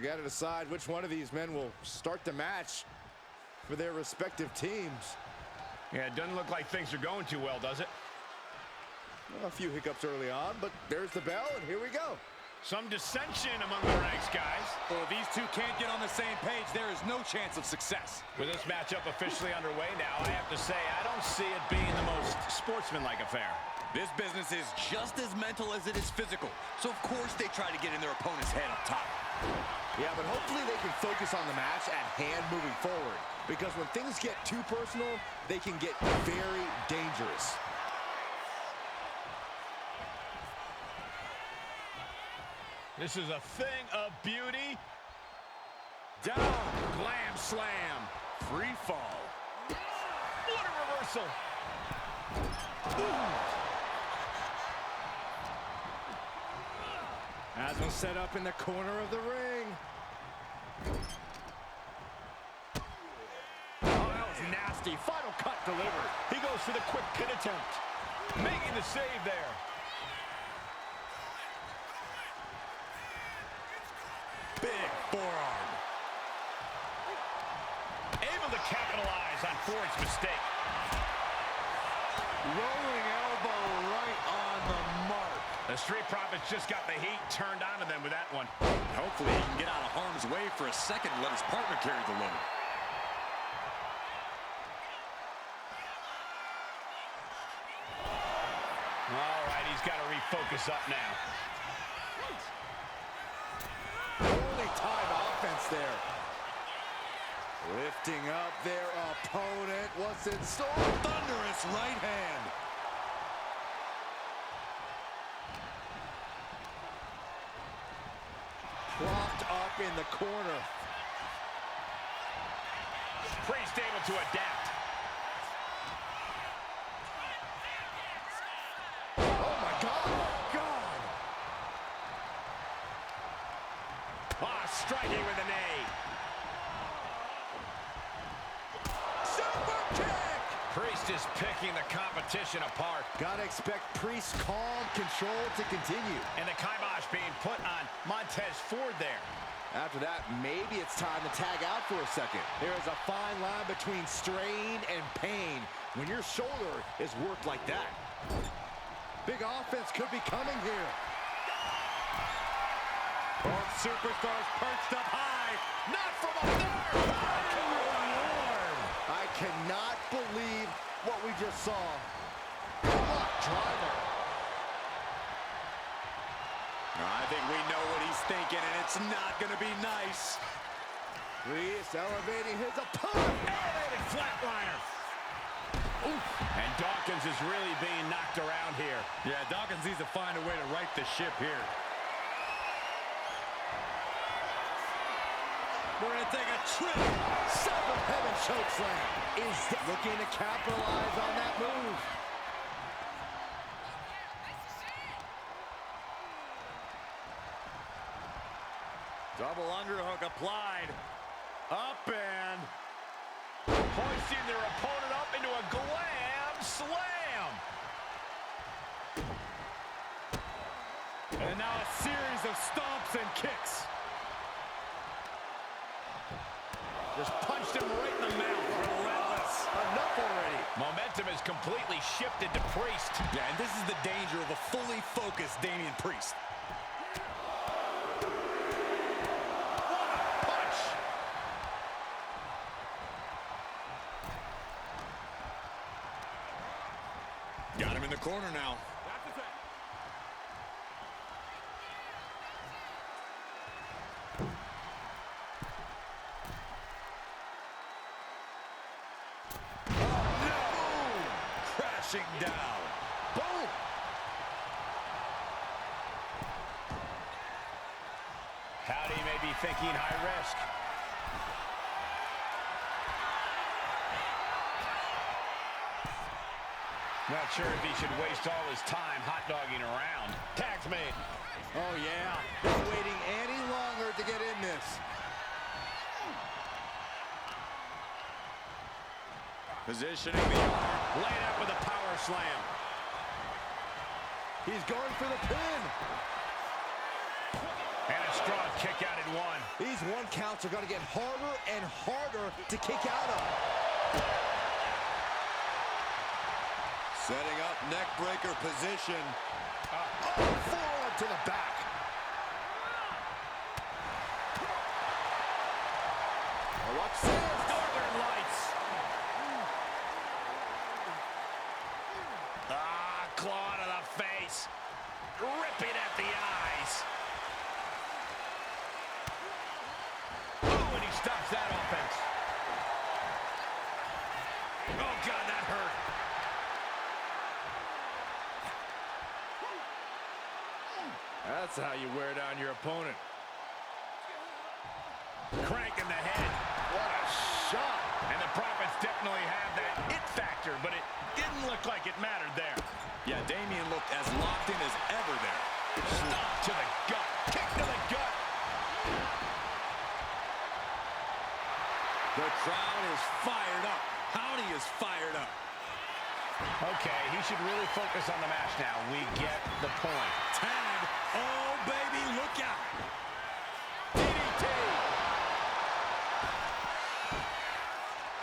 got to decide which one of these men will start the match for their respective teams. Yeah, it doesn't look like things are going too well, does it? Well, a few hiccups early on, but there's the bell, and here we go. Some dissension among the ranks, guys. Well, if these two can't get on the same page, there is no chance of success. With this matchup officially underway now, I have to say, I don't see it being the most sportsmanlike affair. This business is just as mental as it is physical, so of course they try to get in their opponent's head up top. Yeah, but hopefully they can focus on the match at hand moving forward, because when things get too personal, they can get very dangerous. This is a thing of beauty. Down, glam slam, free fall. What a reversal. As was set up in the corner of the ring. Oh, that was nasty. Final cut delivered. He goes for the quick pin attempt. Making the save there. Big forearm. Able to capitalize on Ford's mistake. Rolling elbow right on the mark. The Street Profits just got the heat turned onto them with that one. Hopefully he can get out of harm's way for a second and let his partner carry the load. All right, he's got to refocus up now. Holy time offense there. Lifting up their opponent. What's in store? Thunderous right hand. Propped up in the corner. Priest able to adapt. Oh my God! Striking with a knee. Super kick! Priest is picking the competition apart. Gotta expect Priest's calm control to continue. And the kibosh being put on Montez Ford there. After that, maybe it's time to tag out for a second. There is a fine line between strain and pain when your shoulder is worked like that. Big offense could be coming here. Both superstars perched up high. Not from up there. I cannot believe what we just saw. Block driver. I think we know what he's thinking, and it's not going to be nice. Priest elevating his opponent. Elevated flatliner. Oof. And Dawkins is really being knocked around here. Yeah, Dawkins needs to find a way to right the ship here. We're going to take a trip. Seven heaven chokeslam. Is looking to capitalize on that move. Double underhook applied. Up and Hoisting their opponent up into a glam slam. And now a series of stomps and kicks. Just punched him right in the mouth. Relentless. Enough already. Momentum is completely shifted to Priest. Yeah, and this is the danger of a fully focused Damian Priest. Got him in the corner now. Oh, no! Crashing down. Boom! Howdy may be thinking high risk. Not sure if he should waste all his time hot-dogging around. Tag's made. Oh, yeah. Not waiting any longer to get in this. Positioning the arm. Laid out with a power slam. He's going for the pin. And a strong kick out at one. These one counts are going to get harder and harder to kick out of. Setting up neck breaker position. Forearm to the back. Watch this. Northern Lights. Claw to the face. Ripping at the eyes. Oh, and he stops that offense. Oh, God, that hurt. That's how you wear down your opponent. Cranking the head. What a shot. And the Profits definitely have that it factor, but it didn't look like it mattered there. Yeah, Damian looked as locked in as ever there. Stop to the gut. Kick to the gut. The crowd is fired up. Howdy is fired up. Okay, he should really focus on the match now. We get the point. Tag. Oh, baby, look out. DDT.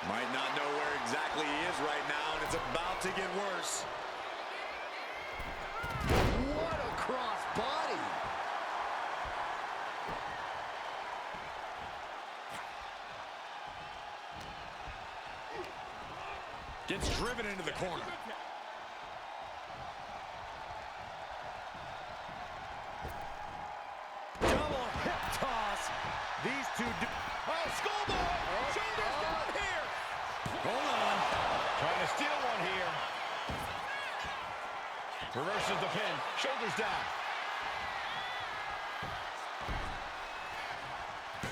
Might not know where exactly he is right now, and it's about to get worse. What a cross body. Gets driven into the corner. Double hip toss. These two do. Oh, schoolboy. Shoulders down here. Hold on. Trying to steal one here. Reverses the pin. Shoulders down.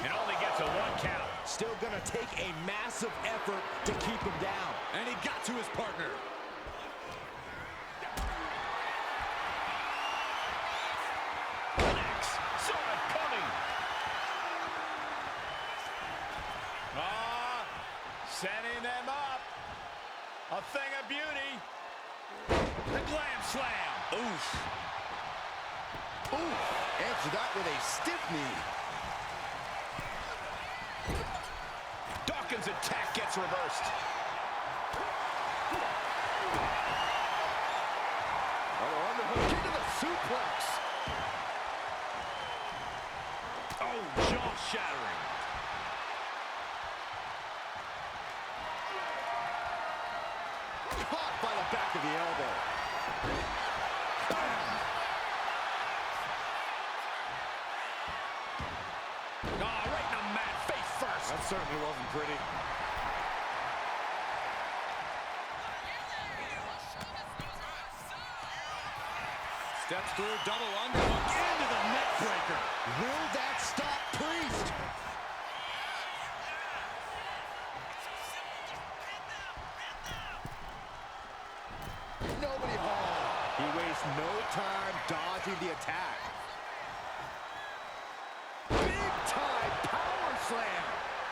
And only gets a 1 count. Still going to take a massive effort to keep him down. And he got to his partner. Connects. Saw it coming. Setting them up. A thing of beauty. The glam slam. Oof. Ooh, answer that with a stiff knee. Dawkins' attack gets reversed. Underhook into the suplex. Oh, jaw-shattering. Caught by the back of the elbow. Bam! Right in the mat, face first. That certainly wasn't pretty. Steps through, double underhook into the neck breaker. Will that stop Priest? Nobody home. He wastes no time dodging the attack. Big time power slam.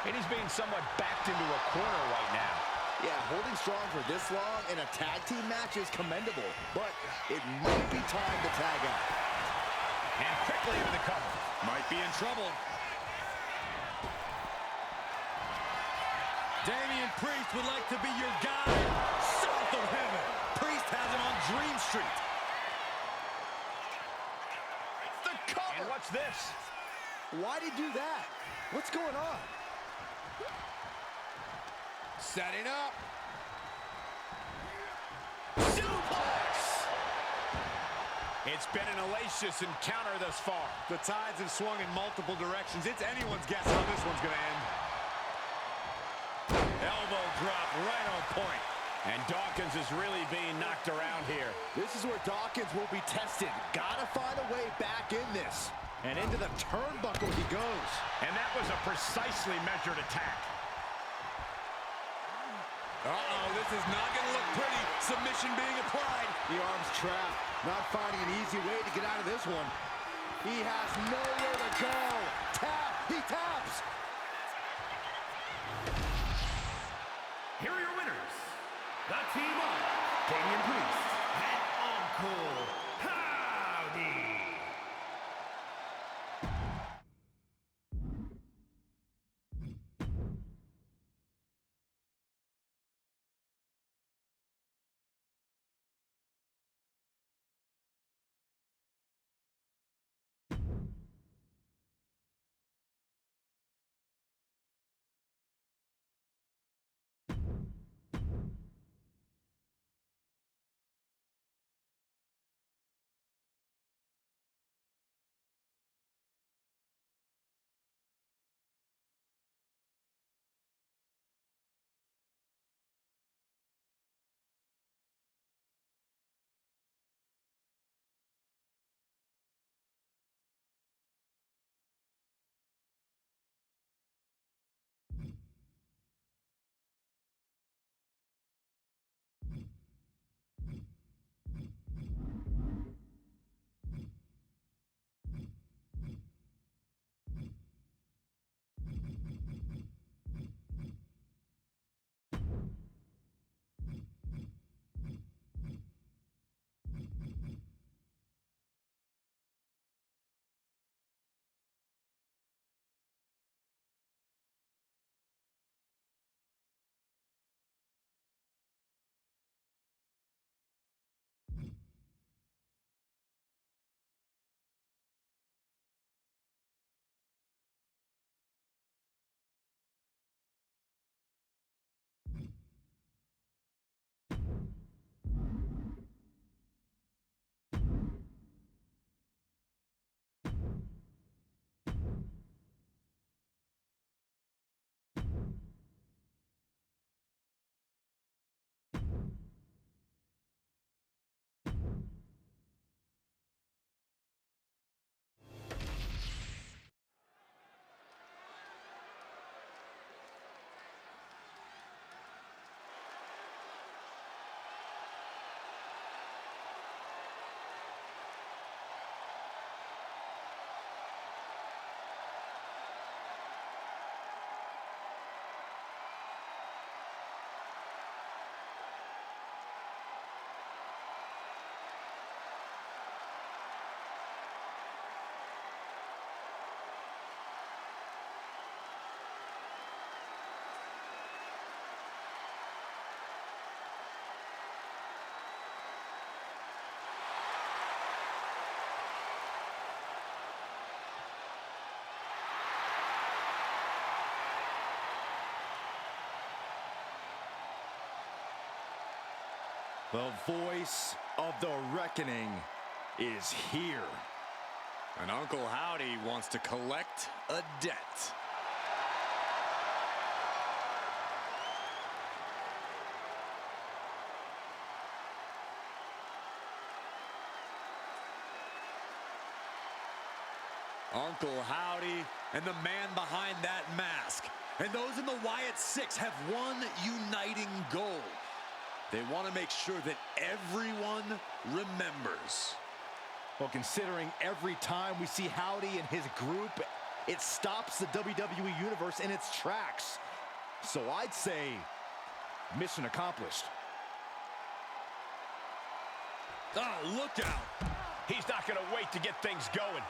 And he's being somewhat backed into a corner right now. Yeah, holding strong for this long in a tag team match is commendable, but it might be time to tag out. And quickly into the cover. Might be in trouble. Damian Priest would like to be your guide south of heaven. Priest has him on Dream Street. The cover! And what's this? Why'd he do that? What's going on? Setting up. Suplex! It's been an hellacious encounter thus far. The tides have swung in multiple directions. It's anyone's guess how this one's going to end. Elbow drop right on point. And Dawkins is really being knocked around here. This is where Dawkins will be tested. Gotta find a way back in this. And into the turnbuckle he goes. And that was a precisely measured attack. Uh-oh, this is not going to look pretty. Submission being applied. The arm's trapped. Not finding an easy way to get out of this one. He has nowhere to go. Tap. He taps. Here are your winners. The team of Damian Priest and Uncle Howdy. The voice of the reckoning is here. And Uncle Howdy wants to collect a debt. Uncle Howdy and the man behind that mask. And those in the Wyatt Six have one uniting goal. They want to make sure that everyone remembers. Well, considering every time we see Howdy and his group, it stops the WWE Universe in its tracks. So I'd say mission accomplished. Oh, look out. He's not going to wait to get things going.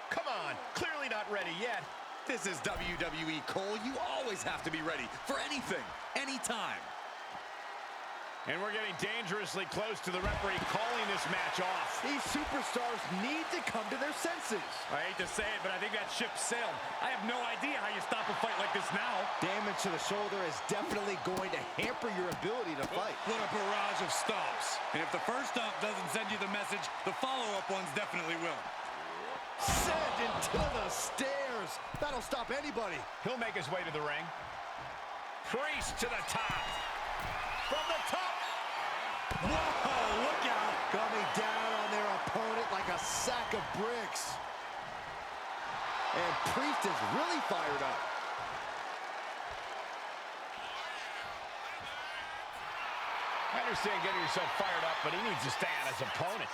Come on, clearly not ready yet. This is WWE, Cole. You always have to be ready for anything, anytime. And we're getting dangerously close to the referee calling this match off. These superstars need to come to their senses. I hate to say it, but I think that ship sailed. I have no idea how you stop a fight like this now. Damage to the shoulder is definitely going to hamper your ability to fight. What a barrage of stomps. And if the first stomp doesn't send you the message, the follow-up ones definitely will. Send into the stairs. That'll stop anybody. He'll make his way to the ring. Priest to the top. From the top. Whoa, look out. Coming down on their opponent like a sack of bricks. And Priest is really fired up. I understand getting yourself fired up, but he needs to stay on his opponent.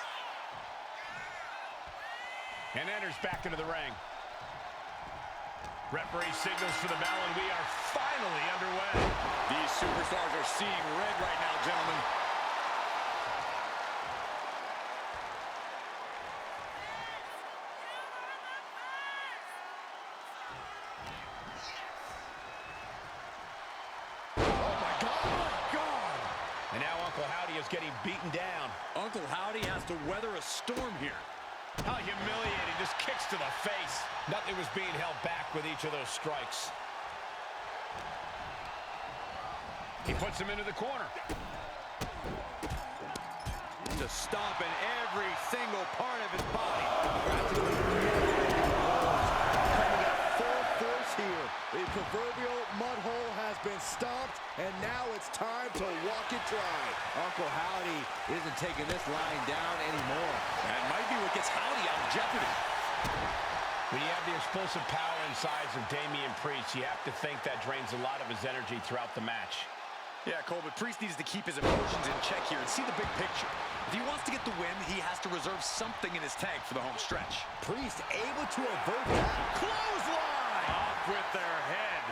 And enters back into the ring. Referee signals for the bell, and we are finally underway. These superstars are seeing red right now, gentlemen. Oh, my God. And now Uncle Howdy is getting beaten down. Uncle Howdy has to weather a storm here. How humiliating, just kicks to the face. Nothing was being held back with each of those strikes. He puts him into the corner. Just stomping every single part of his body. Coming at full force here. The proverbial mud hole has been stomped, and now it's time to walk it dry. Uncle Howdy isn't taking this lying down anymore. That might be what gets Howdy out of jeopardy. When you have the explosive power and size of Damian Priest, you have to think that drains a lot of his energy throughout the match. Yeah, Cole, but Priest needs to keep his emotions in check here and see the big picture. If he wants to get the win, he has to reserve something in his tank for the home stretch. Priest able to avert that. Clothesline! Off with their head.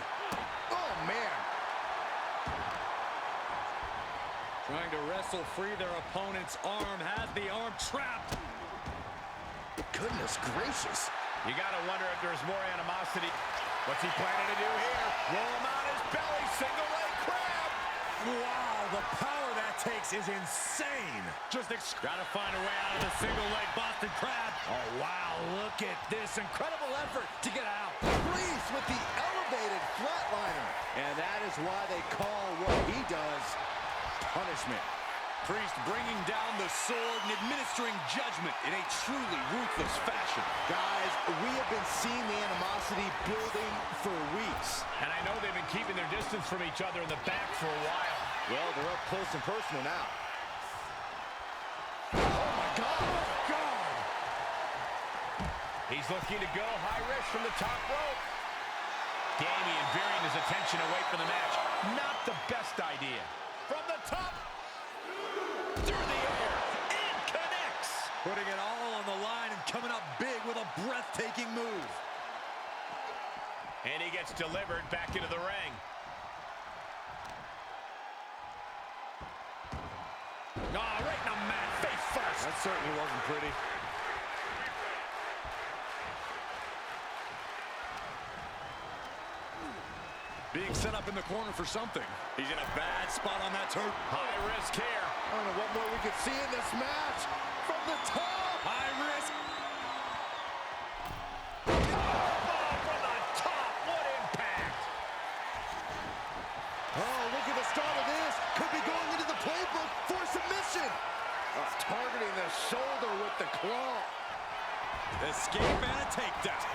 Oh, man. Trying to wrestle free their opponent's arm. Has the arm trapped. Goodness gracious. You gotta wonder if there's more animosity. What's he planning to do here? Roll him on his belly, single leg crab. Wow, the power that takes is insane. Gotta find a way out of the single leg Boston Crab. Oh, wow, look at this incredible effort to get out. Priest with the elevated flatliner. And that is why they call what he does punishment. Priest bringing down the sword and administering judgment in a truly ruthless fashion. Guys, we have been seeing the animosity building for weeks. And I know they've been keeping their distance from each other in the back for a while. Well, they're up close and personal now. Oh, my God. He's looking to go high risk from the top rope. Damian veering his attention away from the match. Not the best idea. From the top. Through the air. It connects. Putting it all on the line and coming up big with a breathtaking move. And he gets delivered back into the ring. Oh, right in the mat, face first. That certainly wasn't pretty. Being set up in the corner for something. He's in a bad spot on that turf. High risk here. I don't know what more we could see in this match. From the top. High risk. Oh, from the top. What impact. Oh, look at the start of this. Could be going into the play submission. Targeting the shoulder with the claw. Escape and a takedown.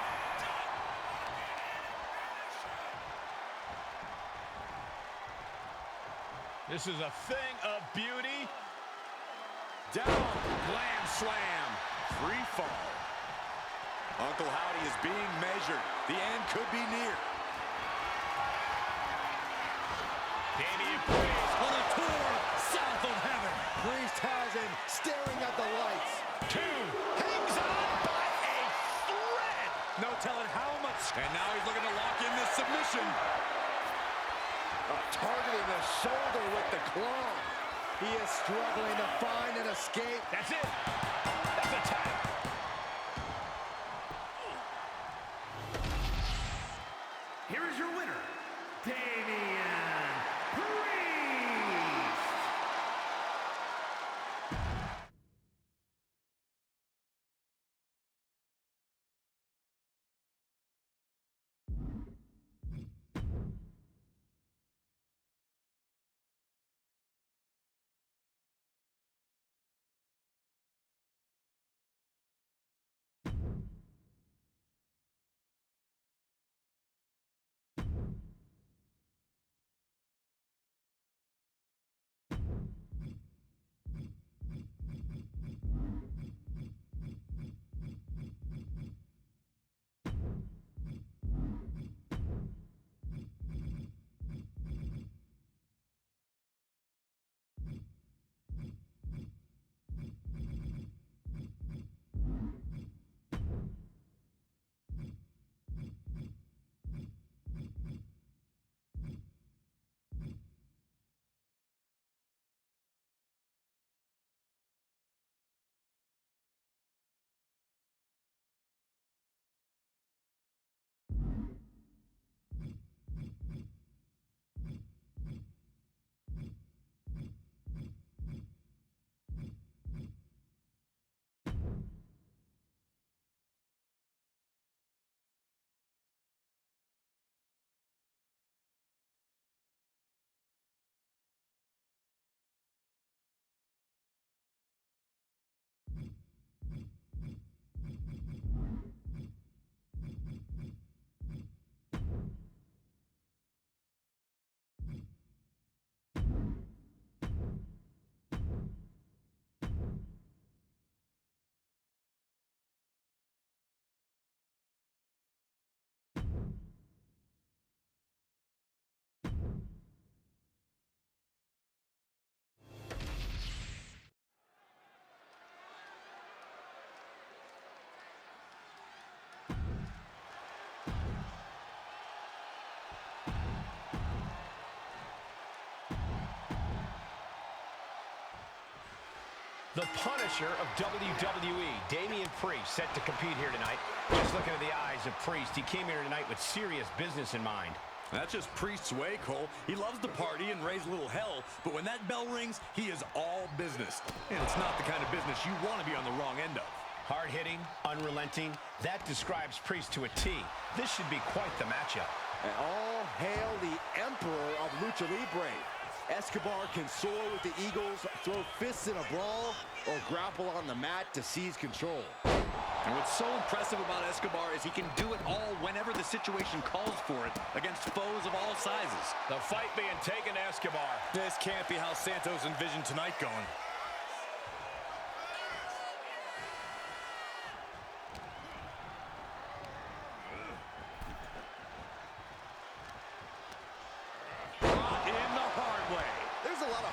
This is a thing of beauty. Down, glam slam, free fall. Uncle Howdy is being measured. The end could be near. Damian Priest On a tour south of heaven. Priest has him staring at the lights. hangs on by a thread. No telling how much. And now he's looking to lock in this submission. Targeting the shoulder with the claw. He is struggling to find an escape. That's it. That's a tap. Here is your winner, Damian Priest. The Punisher of WWE, Damian Priest, set to compete here tonight. Just looking at the eyes of Priest, he came here tonight with serious business in mind. That's just Priest's way, Cole. He loves to party and raise a little hell, but when that bell rings, he is all business. And it's not the kind of business you want to be on the wrong end of. Hard-hitting, unrelenting, that describes Priest to a T. This should be quite the matchup. And all hail the Emperor of Lucha Libre. Escobar can soar with the Eagles, throw fists in a brawl, or grapple on the mat to seize control. And what's so impressive about Escobar is he can do it all whenever the situation calls for it against foes of all sizes. The fight being taken to Escobar. This can't be how Santos envisioned tonight going.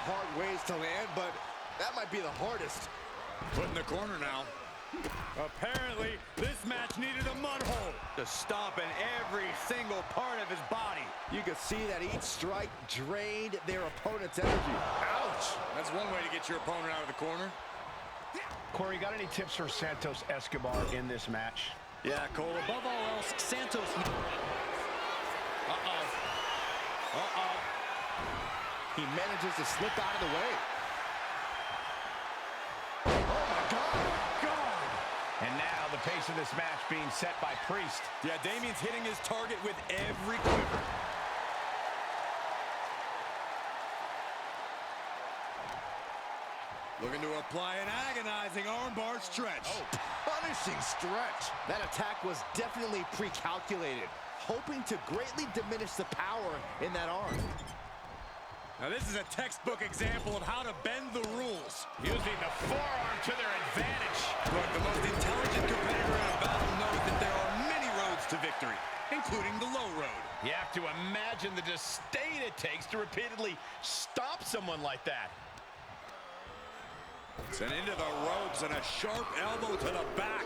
Hard ways to land, but that might be the hardest. Put in the corner now. Apparently, this match needed a mud hole To stop in every single part of his body. You could see that each strike drained their opponent's energy. Ouch! That's one way to get your opponent out of the corner. Corey, got any tips for Santos Escobar in this match? Yeah, Cole, above all else, Santos... He manages to slip out of the way. Oh, my God. And now the pace of this match being set by Priest. Yeah, Damian's hitting his target with every quiver. Looking to apply an agonizing armbar stretch. Oh, punishing stretch. That attack was definitely pre-calculated, hoping to greatly diminish the power in that arm. Now this is a textbook example of how to bend the rules. Using the forearm to their advantage. Look, the most intelligent competitor in a battle knows that there are many roads to victory, including the low road. You have to imagine the disdain it takes to repeatedly stop someone like that. Sent into the ropes and a sharp elbow to the back.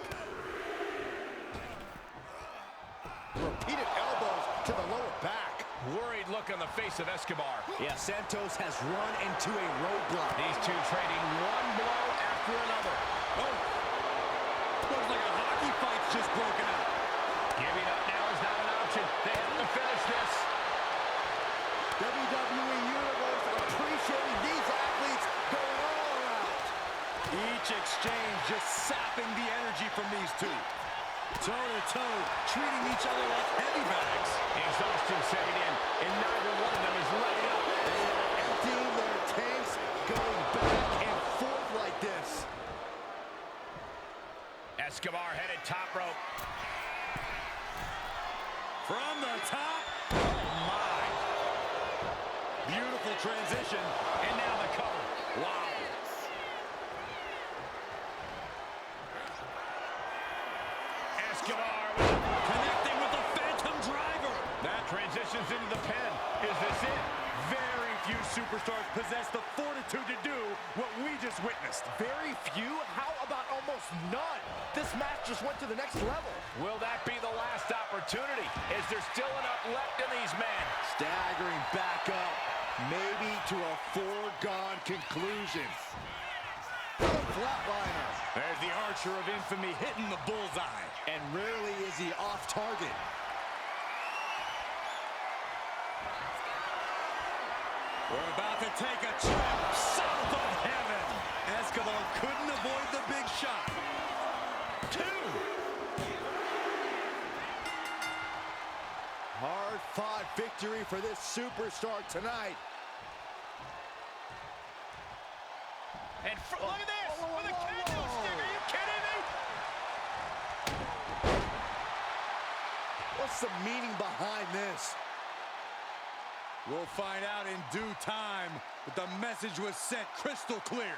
Repeated elbows to the lower back. Worried look on the face of Escobar. Yeah, Santos has run into a roadblock. These two trading one blow after another. Oh, looks like a hockey fight's just broken out. Giving up now is not an option. They have to finish this. WWE Universe appreciating these athletes going all out. Each exchange just sapping the energy from these two. Toe-to-toe, treating each other like heavy bags. Exhaustion setting in, and neither one of them is letting up. They are emptying their tanks, going back and forth like this. Escobar headed top rope. From the top. Oh, my. Beautiful transition. And now the cover. Wow. Escobar Connecting with the Phantom Driver. that transitions into the pen. Is this it? Very few superstars possess the fortitude to do what we just witnessed. Very few? How about almost none? This match just went to the next level. Will that be the last opportunity? Is there still enough left in these men? Staggering back up, maybe to a foregone conclusion. Flatliner. There's the Archer of Infamy hitting the bullseye. And rarely is he off target. We're about to take a trip south of heaven. Escobar couldn't avoid the big shot. Two. Hard-fought victory for this superstar tonight. And look at this! With a kendo stick! Are you kidding me? What's the meaning behind this? We'll find out in due time, but the message was sent crystal clear.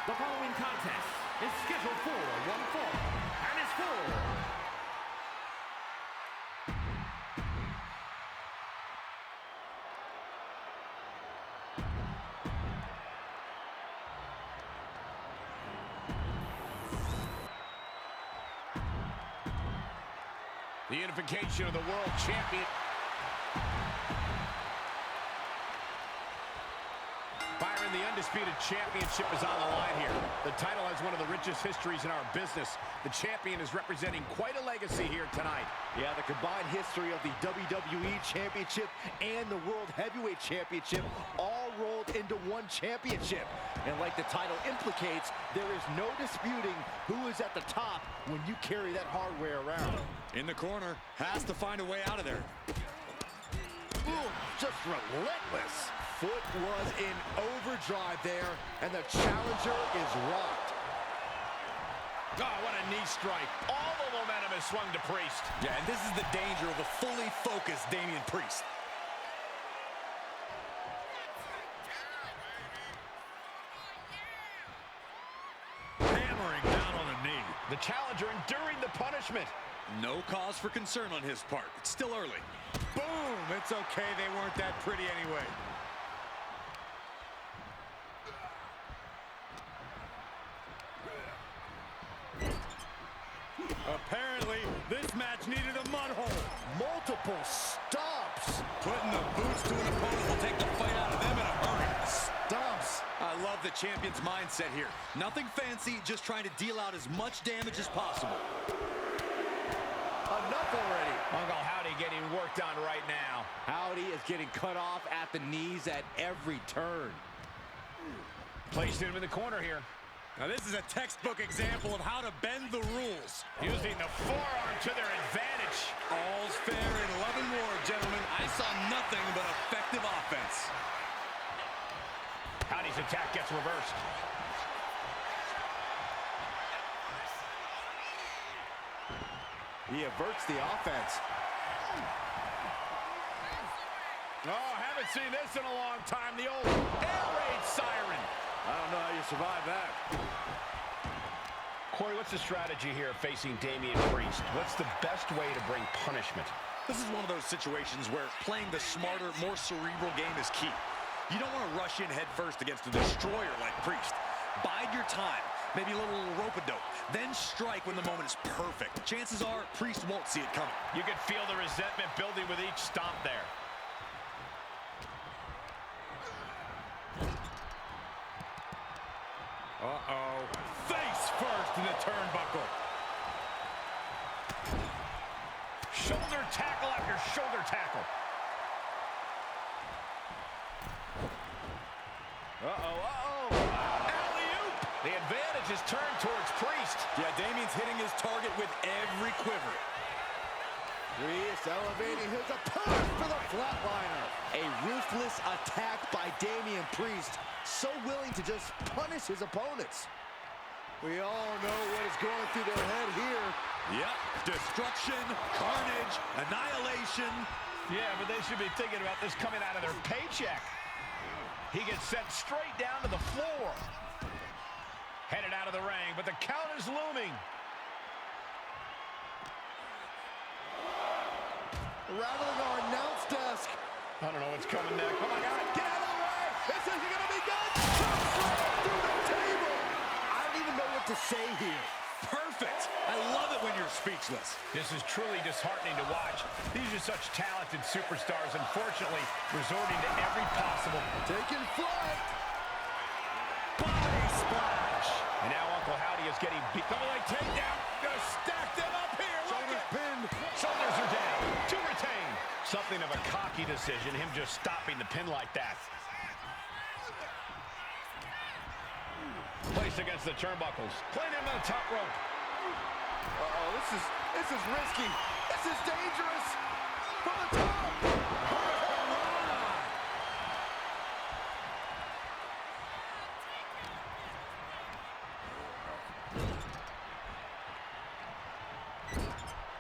The following contest is scheduled for one fall and is for the unification of the world champion. Byron, the undisputed championship is on the line here. The title has one of the richest histories in our business. The champion is representing quite a legacy here tonight. Yeah, the combined history of the WWE Championship and the World Heavyweight Championship all rolled into one championship. And like the title implicates, there is no disputing who is at the top when you carry that hardware around. In the corner, has to find a way out of there. Ooh, just relentless. Foot was in overdrive there, and the challenger is rocked. Oh, what a knee strike. All the momentum is swung to Priest. Yeah, and this is the danger of a fully focused Damian Priest. Hammering down on the knee. The challenger enduring the punishment. No cause for concern on his part. It's still early. Boom! It's okay, they weren't that pretty anyway. Apparently, this match needed a mud hole. Multiple stomps. Putting the boots to an opponent will take the fight out of them in a hurry. Stomps. I love the champion's mindset here. Nothing fancy, just trying to deal out as much damage as possible. Enough already. Uncle Howdy getting worked on right now. Howdy is getting cut off at the knees at every turn. Placed him in the corner here. Now this is a textbook example of how to bend the rules. Using the forearm to their advantage. All's fair in love and war, gentlemen. I saw nothing but effective offense. Howdy's attack gets reversed. He averts the offense. Oh, haven't seen this in a long time. The old air raid siren. I don't know how you survive that. Corey, what's the strategy here facing Damian Priest? What's the best way to bring punishment? This is one of those situations where playing the smarter, more cerebral game is key. You don't want to rush in head first against a destroyer like Priest. Bide your time, maybe a little rope-a-dope, then strike when the moment is perfect. Chances are Priest won't see it coming. You can feel the resentment building with each stomp there. Uh-oh. Face first in the turnbuckle. Shoulder tackle after shoulder tackle. Alley-oop. The advantage is turned towards Priest. Yeah, Damian's hitting his target with every quiver. Priest elevating his opponent for the flatliner. A ruthless attack by Damian Priest. So willing to just punish his opponents. We all know what is going through their head here. Yep, destruction, carnage, annihilation. Yeah, but they should be thinking about this coming out of their paycheck. He gets sent straight down to the floor. Headed out of the ring, but the count is looming. Rattling our announce desk. I don't know what's coming next. Oh my God, get out of the way! This isn't gonna be good! Through the table! I don't even know what to say here. Perfect. I love it when you're speechless. This is truly disheartening to watch. These are such talented superstars, unfortunately, resorting to every possible. Taking flight. Body splash. And now Uncle Howdy is getting beat. Double leg takedown. Gonna stack them up here. Shoulders pinned. Shoulders are down. To retain. Something of a cocky decision, him just stopping the pin like that. Placed against the turnbuckles. Playing him on the top rope. Uh-oh, this is risky. This is dangerous. From the top.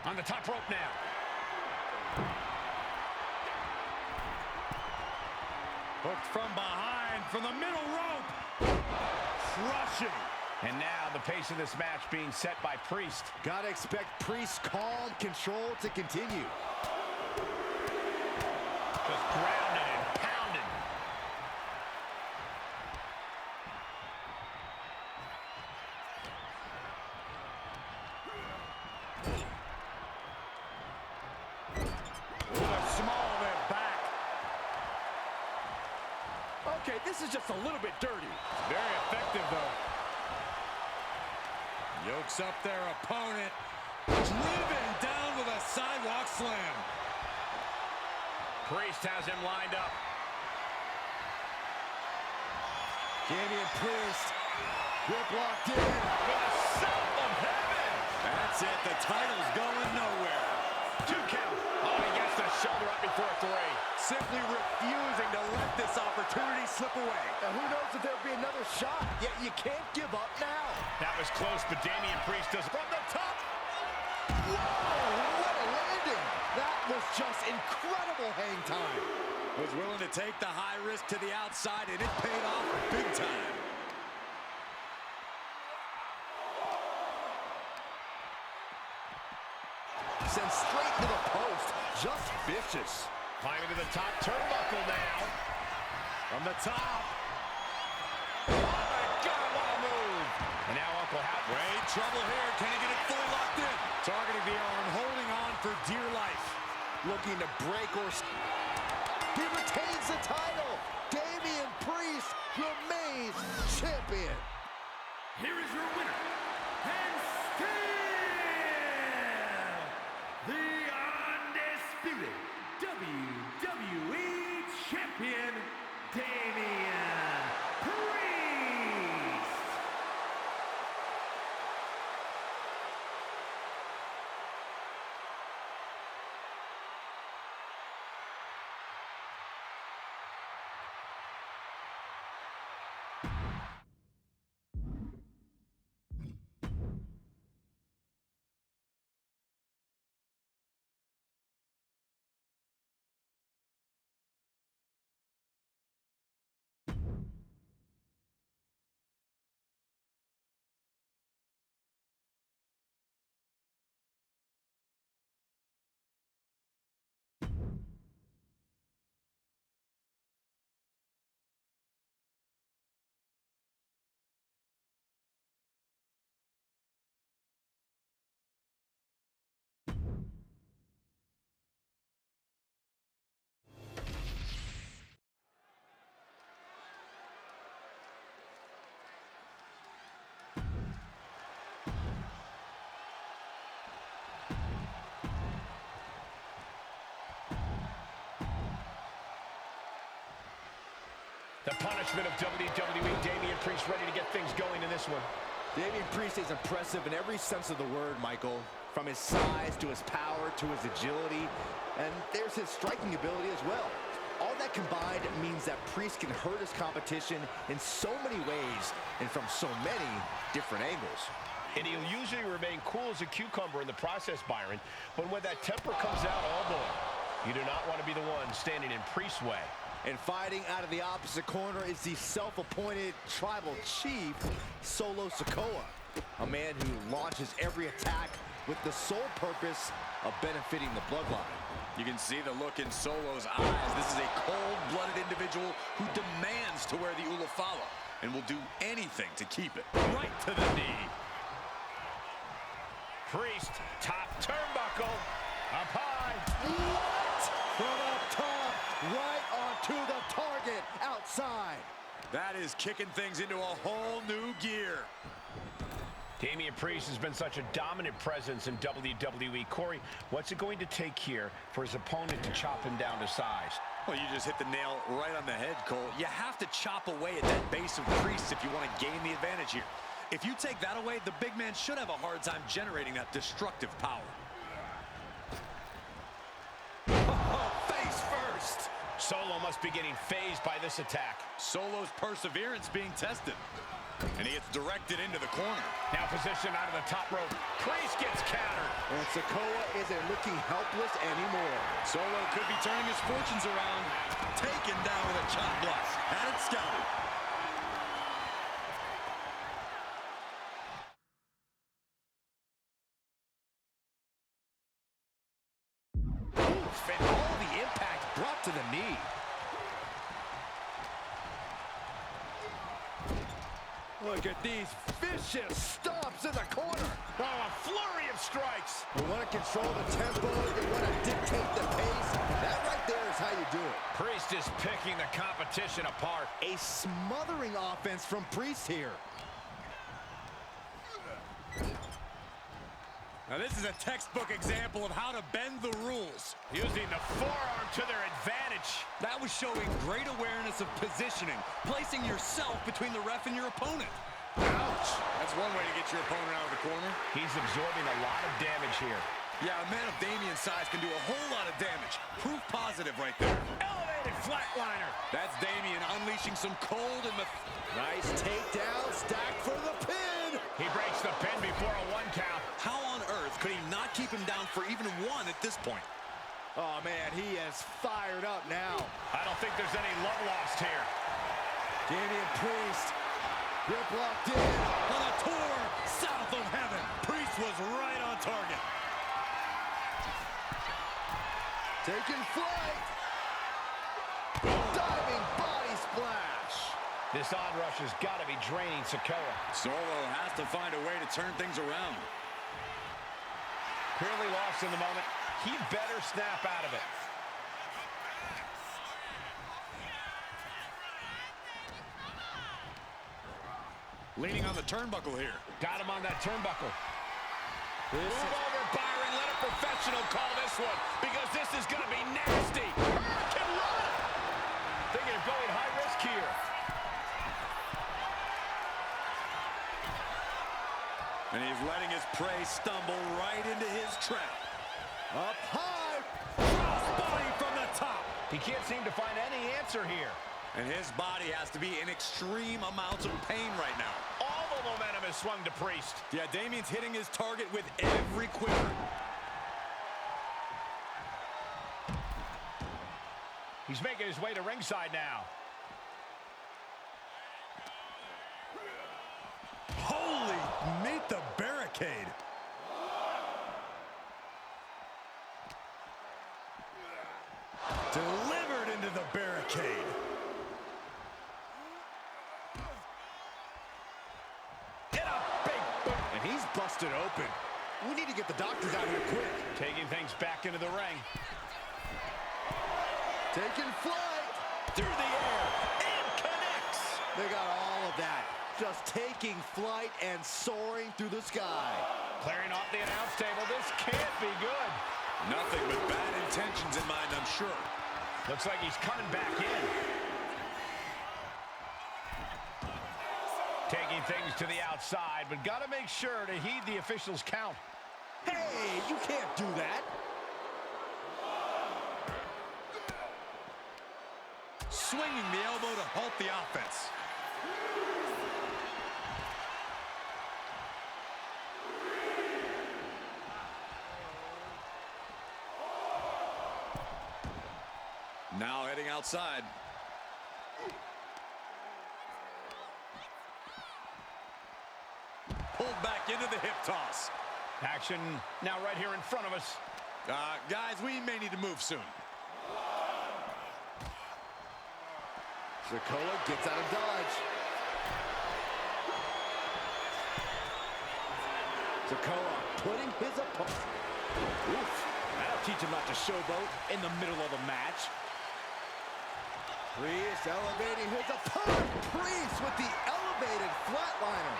On the top rope now. Hooked from behind, from the middle rope. Crushing. And now the pace of this match being set by Priest. Gotta expect Priest's calm control to continue. Just grounded and pounded. With a small man back. Okay, this is just a little bit dirty. Very effective, though. Yokes up their opponent. Driven down with a sidewalk slam. Priest has him lined up. Damian Priest. Grip locked in. With a son of heaven. That's it. The title's going nowhere. 2 count. Oh, he gets the shoulder up before 3. Simply refusing to let this opportunity slip away. And who knows if there'll be another shot, yet you can't give up now. That was close, but Damian Priest does from the top. Whoa, what a landing. That was just incredible hang time. Was willing to take the high risk to the outside, and it paid off big time. Sent straight to the post. Just vicious. Climbing to the top turnbuckle now. From the top. Oh, my God, what a move. And now Uncle Howdy. Great trouble here. Can he get it fully locked in? Targeting the arm, holding on for dear life. looking to break or... He retains the title. Damian Priest remains champion. Here is your winner, and still the undisputed WWE Champion, Damian Priest. The punishment of WWE, Damian Priest ready to get things going in this one. Damian Priest is impressive in every sense of the word, Michael. From his size to his power to his agility, and there's his striking ability as well. All that combined means that Priest can hurt his competition in so many ways and from so many different angles. And he'll usually remain cool as a cucumber in the process, Byron. But when that temper comes out, oh boy, you do not want to be the one standing in Priest's way. And fighting out of the opposite corner is the self-appointed tribal chief, Solo Sikoa. A man who launches every attack with the sole purpose of benefiting the bloodline. You can see the look in Solo's eyes. This is a cold-blooded individual who demands to wear the Ulafala and will do anything to keep it. Right to the knee. Priest, top turnbuckle, up high. What? From up top, right onto the target outside. That is kicking things into a whole new gear. Damian Priest has been such a dominant presence in WWE. Corey, what's it going to take here for his opponent to chop him down to size? Well, you just hit the nail right on the head, Cole. You have to chop away at that base of Priest if you want to gain the advantage here. If you take that away, the big man should have a hard time generating that destructive power. Face first. Solo must be getting phased by this attack. Solo's perseverance being tested. And he gets directed into the corner. Now positioned out of the top rope. Priest gets countered. And Sikoa isn't looking helpless anymore. Solo could be turning his fortunes around. Taken down with a chop block. Had it scouted. Oof, and all the impact brought to the knee. Look at these vicious stomps in the corner. Oh, a flurry of strikes. You want to control the tempo, you want to dictate the pace. That right there is how you do it. Priest is picking the competition apart. A smothering offense from Priest here. Now this is a textbook example of how to bend the rules. Using the forearm to their advantage. That was showing great awareness of positioning, placing yourself between the ref and your opponent. Ouch! That's one way to get your opponent out of the corner. He's absorbing a lot of damage here. Yeah, a man of Damian's size can do a whole lot of damage. Proof positive right there. Elevated flatliner. That's Damian unleashing some cold and... Nice takedown, stacked for the pin. He breaks the pin before a 1 count. How on earth could he not keep him down for even 1 at this point? Oh, man, he is fired up now. I don't think there's any love lost here. Damian Priest, grip locked in. On a tour south of heaven. Priest was right on target. Taking flight. Diving body splash. This onrush has got to be draining Sikoa. Solo has to find a way to turn things around. Clearly lost in the moment. He better snap out of it. Leaning on the turnbuckle here. Got him on that turnbuckle. Move over, Byron. Let a professional call this one, because this is going to be nasty. Hurricane run! Thinking of going high risk here. And he's letting his prey stumble right into his trap. Up high. Crossbody from the top. He can't seem to find any answer here. And his body has to be in extreme amounts of pain right now. All the momentum is swung to Priest. Yeah, Damian's hitting his target with every quiver. He's making his way to ringside now. Holy, meet the barricade. Delivered into the barricade. Hit a big boot. And he's busted open. We need to get the doctors out here quick. Taking things back into the ring. Taking flight. Through the air. And connects. They got all of that. Just taking flight and soaring through the sky. Clearing off the announce table. This can't be good. Nothing but bad intentions in mind, I'm sure. Looks like he's coming back in. Taking things to the outside, but got to make sure to heed the officials' count. Hey, you can't do that. Swinging the elbow to halt the offense. Now heading outside. Pulled back into the hip toss. Action now right here in front of us. Guys, we may need to move soon. Sikoa gets out of dodge. Sikoa putting his opponent. Oof. That'll teach him not to showboat in the middle of a match. Priest elevating his opponent. Priest with the elevated flatliner.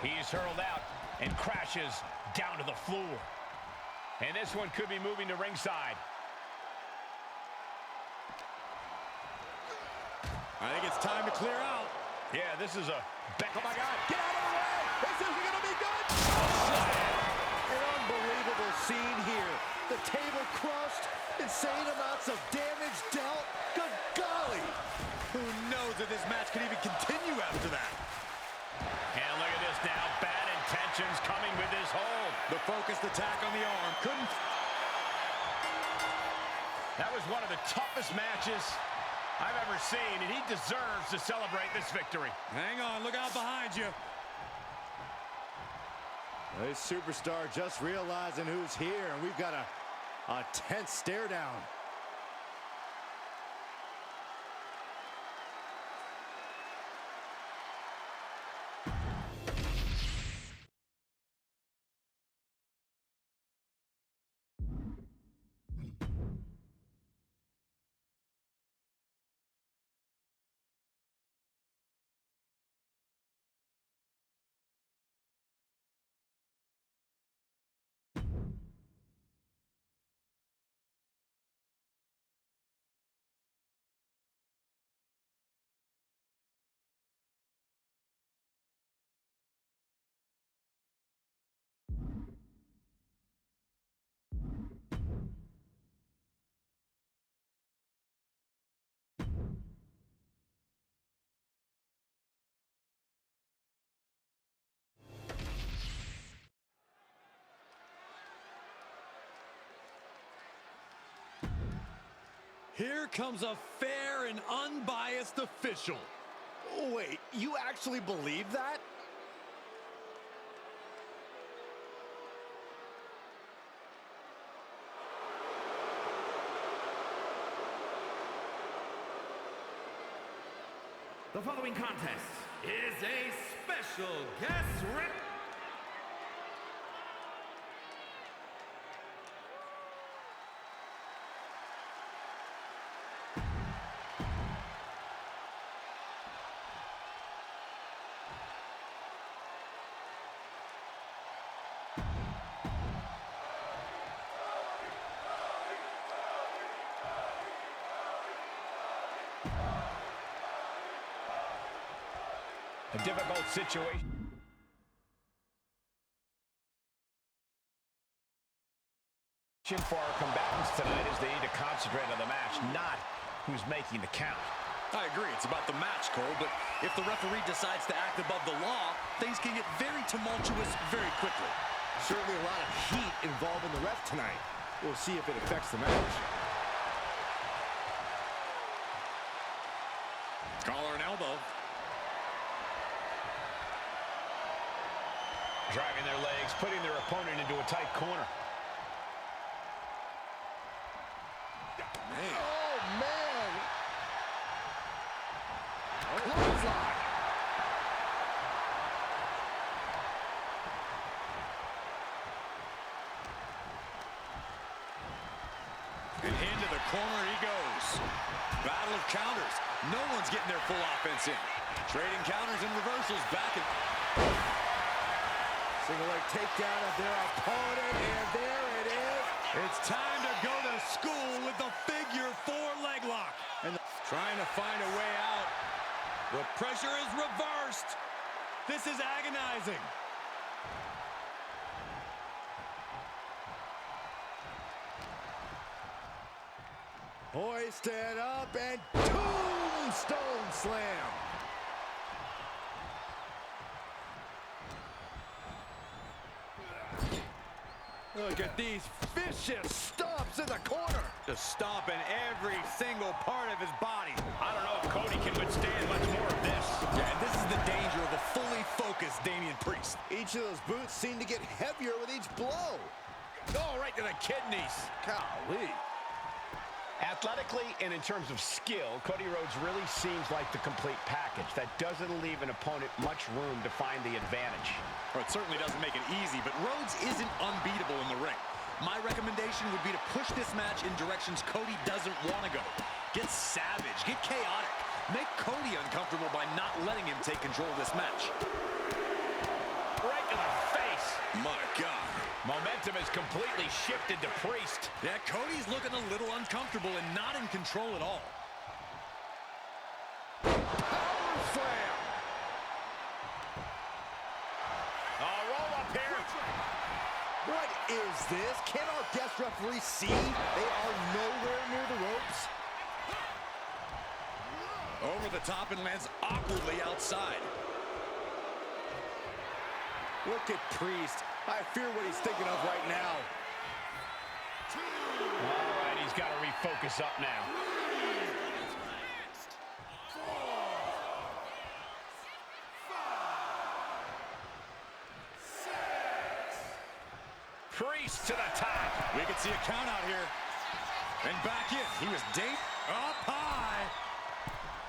He's hurled out and crashes down to the floor. And this one could be moving to ringside. I think it's time to clear out. Yeah, this is a... Oh my God, get out of the way! This isn't gonna be good! An unbelievable scene here. The table crushed, insane amounts of damage dealt. Good golly! Who knows if this match could even continue after that? And look at this now. Bad intentions coming with this hold. The focused attack on the arm couldn't... That was one of the toughest matches I've ever seen, and he deserves to celebrate this victory. Hang on, look out behind you. This superstar just realizing who's here, and we've got a tense stare down. Here comes a fair and unbiased official. Wait, you actually believe that? The following contest is a special guest A difficult situation for our combatants tonight as they need to concentrate on the match, not who's making the count. I agree. It's about the match, Cole, but if the referee decides to act above the law, things can get very tumultuous very quickly. Certainly a lot of heat involved in the ref tonight. We'll see if it affects the match. Collar and elbow. Driving their legs, putting their opponent into a tight corner. Man. Oh, man! Clothesline! And into the corner he goes. Battle of counters. No one's getting their full offense in. Trading counters and reversals back and... Single leg takedown of their opponent, and there it is. It's time to go to school with the figure 4 leg lock. And trying to find a way out. The pressure is reversed. This is agonizing. Hoisted up and tombstone slam. Look at these vicious stomps in the corner. Just stomping every single part of his body. I don't know if Cody can withstand much more of this. Yeah, and this is the danger of a fully focused Damian Priest. Each of those boots seem to get heavier with each blow. Oh, right to the kidneys. Golly. Athletically and in terms of skill, Cody Rhodes really seems like the complete package. That doesn't leave an opponent much room to find the advantage. Well, it certainly doesn't make it easy, but Rhodes isn't unbeatable in the ring. My recommendation would be to push this match in directions Cody doesn't want to go. Get savage, get chaotic. Make Cody uncomfortable by not letting him take control of this match. Right to the face. My God. Momentum has completely shifted to Priest. Yeah, Cody's looking a little uncomfortable and not in control at all. Power slam. Roll up here. What is this? Can our guest referee see they are nowhere near the ropes? Over the top and lands awkwardly outside. Look at Priest. I fear what he's thinking of right now. All right, he's got to refocus up now. Priest to the top. We could see a count out here. And back in. He was deep up high.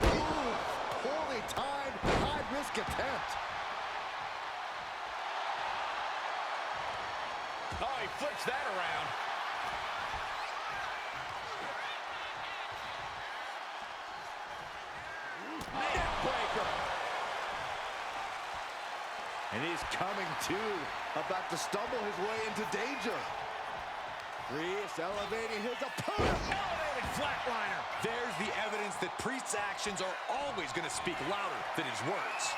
Ooh, poorly timed, high-risk attempt. Oh, he flips that around. Neckbreaker. And he's coming to, about to stumble his way into danger. Priest elevating his opponent. Elevated flatliner. There's the evidence that Priest's actions are always going to speak louder than his words.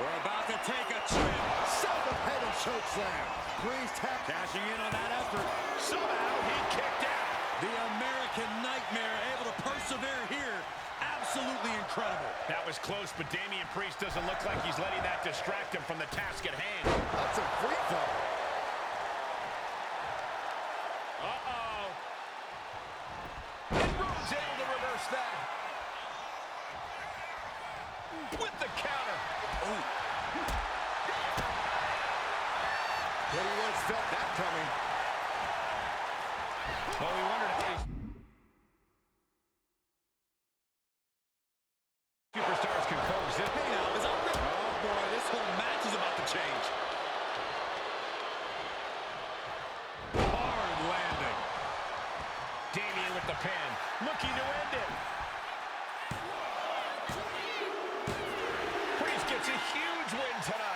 We're about to take a trip. Self-head and chokeslam. Priest Cashing in on that effort. Somehow he kicked out. The American Nightmare able to persevere here. Absolutely incredible. That was close, but Damian Priest doesn't look like he's letting that distract him from the task at hand. That's a free fall. Uh-oh. And Rhodes able to reverse that. With the counter. Oh. Cody Rhodes felt that coming. Well, we wondered if these superstars can coexist. Hey now, is that real? Oh boy, this whole match is about to change. Hard landing. Damian with the pin, looking to end it. Priest gets a huge win tonight.